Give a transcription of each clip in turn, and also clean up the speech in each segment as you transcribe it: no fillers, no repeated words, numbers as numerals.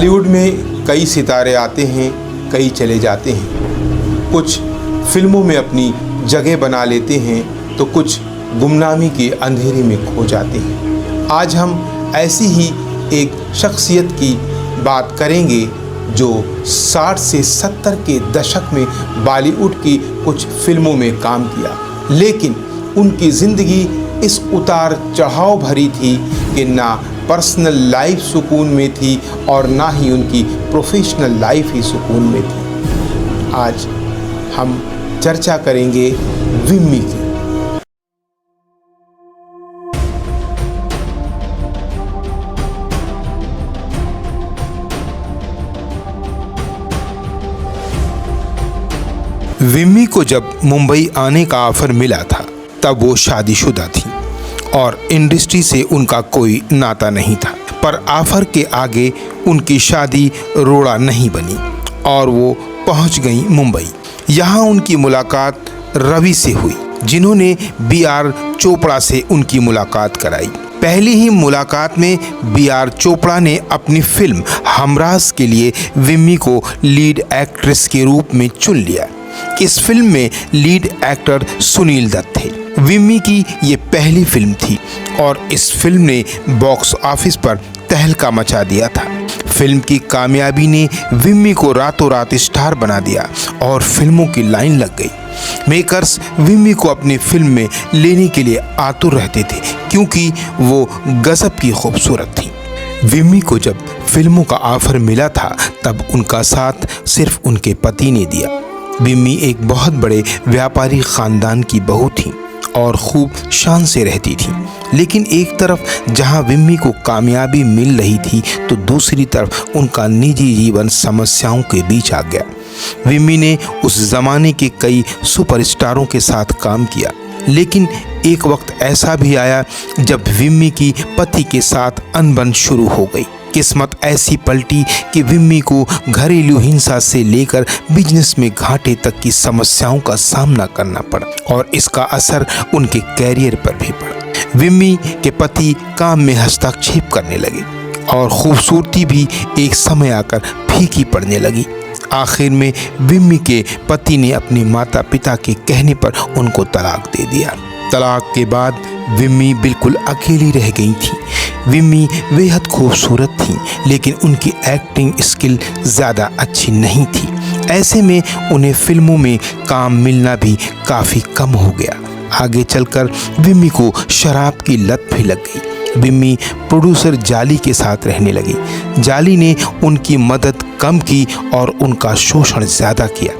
बॉलीवुड में कई सितारे आते हैं, कई चले जाते हैं। कुछ फिल्मों में अपनी जगह बना लेते हैं तो कुछ गुमनामी के अंधेरे में खो जाते हैं। आज हम ऐसी ही एक शख्सियत की बात करेंगे जो 60 से 70 के दशक में बॉलीवुड की कुछ फिल्मों में काम किया, लेकिन उनकी ज़िंदगी इस उतार चढ़ाव भरी थी कि ना पर्सनल लाइफ सुकून में थी और ना ही उनकी प्रोफेशनल लाइफ ही सुकून में थी। आज हम चर्चा करेंगे विम्मी की। विम्मी को जब मुंबई आने का ऑफर मिला था तब वो शादीशुदा थी और इंडस्ट्री से उनका कोई नाता नहीं था, पर ऑफर के आगे उनकी शादी रोड़ा नहीं बनी और वो पहुंच गई मुंबई। यहाँ उनकी मुलाकात रवि से हुई, जिन्होंने बी.आर. चोपड़ा से उनकी मुलाकात कराई। पहली ही मुलाकात में बी.आर. चोपड़ा ने अपनी फिल्म हमराज के लिए विम्मी को लीड एक्ट्रेस के रूप में चुन लिया। इस फिल्म में लीड एक्टर सुनील दत्त थे। विम्मी की ये पहली फिल्म थी और इस फिल्म ने बॉक्स ऑफिस पर तहलका मचा दिया था। फिल्म की कामयाबी ने विम्मी को रातों रात स्टार बना दिया और फिल्मों की लाइन लग गई। मेकर्स विम्मी को अपनी फिल्म में लेने के लिए आतुर रहते थे क्योंकि वो गजब की खूबसूरत थी। विम्मी को जब फिल्मों का ऑफर मिला था तब उनका साथ सिर्फ उनके पति ने दिया। विम्मी एक बहुत बड़े व्यापारी ख़ानदान की बहू थी और खूब शान से रहती थी, लेकिन एक तरफ जहां विम्मी को कामयाबी मिल रही थी तो दूसरी तरफ उनका निजी जीवन समस्याओं के बीच आ गया। विम्मी ने उस ज़माने के कई सुपरस्टारों के साथ काम किया, लेकिन एक वक्त ऐसा भी आया जब विम्मी की पति के साथ अनबन शुरू हो गई। किस्मत ऐसी पलटी कि विम्मी को घरेलू हिंसा से लेकर बिजनेस में घाटे तक की समस्याओं का सामना करना पड़ा और इसका असर उनके कैरियर पर भी पड़ा। विम्मी के पति काम में हस्तक्षेप करने लगे और खूबसूरती भी एक समय आकर फीकी पड़ने लगी। आखिर में विम्मी के पति ने अपने माता पिता के कहने पर उनको तलाक दे दिया। तलाक के बाद विम्मी बिल्कुल अकेली रह गई थी। विम्मी बेहद खूबसूरत थी, लेकिन उनकी एक्टिंग स्किल ज़्यादा अच्छी नहीं थी। ऐसे में उन्हें फिल्मों में काम मिलना भी काफ़ी कम हो गया। आगे चलकर विम्मी को शराब की लत भी लग गई। विम्मी प्रोड्यूसर जाली के साथ रहने लगी। जाली ने उनकी मदद कम की और उनका शोषण ज़्यादा किया।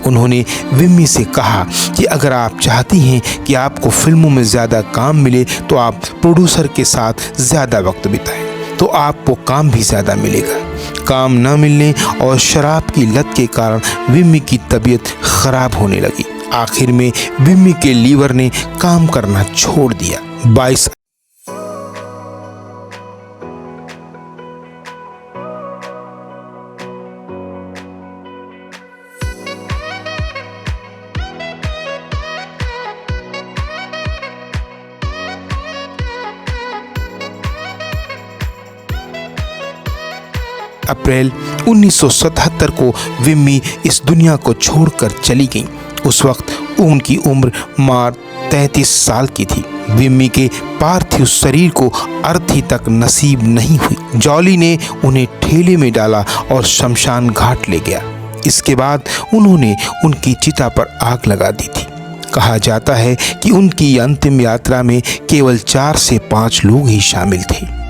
उन्होंने विम्मी से कहा कि अगर आप चाहती हैं कि आपको फिल्मों में ज़्यादा काम मिले तो आप प्रोड्यूसर के साथ ज़्यादा वक्त बिताएं, तो आपको काम भी ज़्यादा मिलेगा। काम न मिलने और शराब की लत के कारण विम्मी की तबीयत ख़राब होने लगी। आखिर में विम्मी के लीवर ने काम करना छोड़ दिया। 22 अप्रैल 1977 को विम्मी इस दुनिया को छोड़कर चली गई। उस वक्त उनकी उम्र मात्र 33 साल की थी। विम्मी के पार्थिव शरीर को अर्थी तक नसीब नहीं हुई। जॉली ने उन्हें ठेले में डाला और शमशान घाट ले गया। इसके बाद उन्होंने उनकी चिता पर आग लगा दी थी। कहा जाता है कि उनकी अंतिम यात्रा में केवल 4 से 5 लोग ही शामिल थे।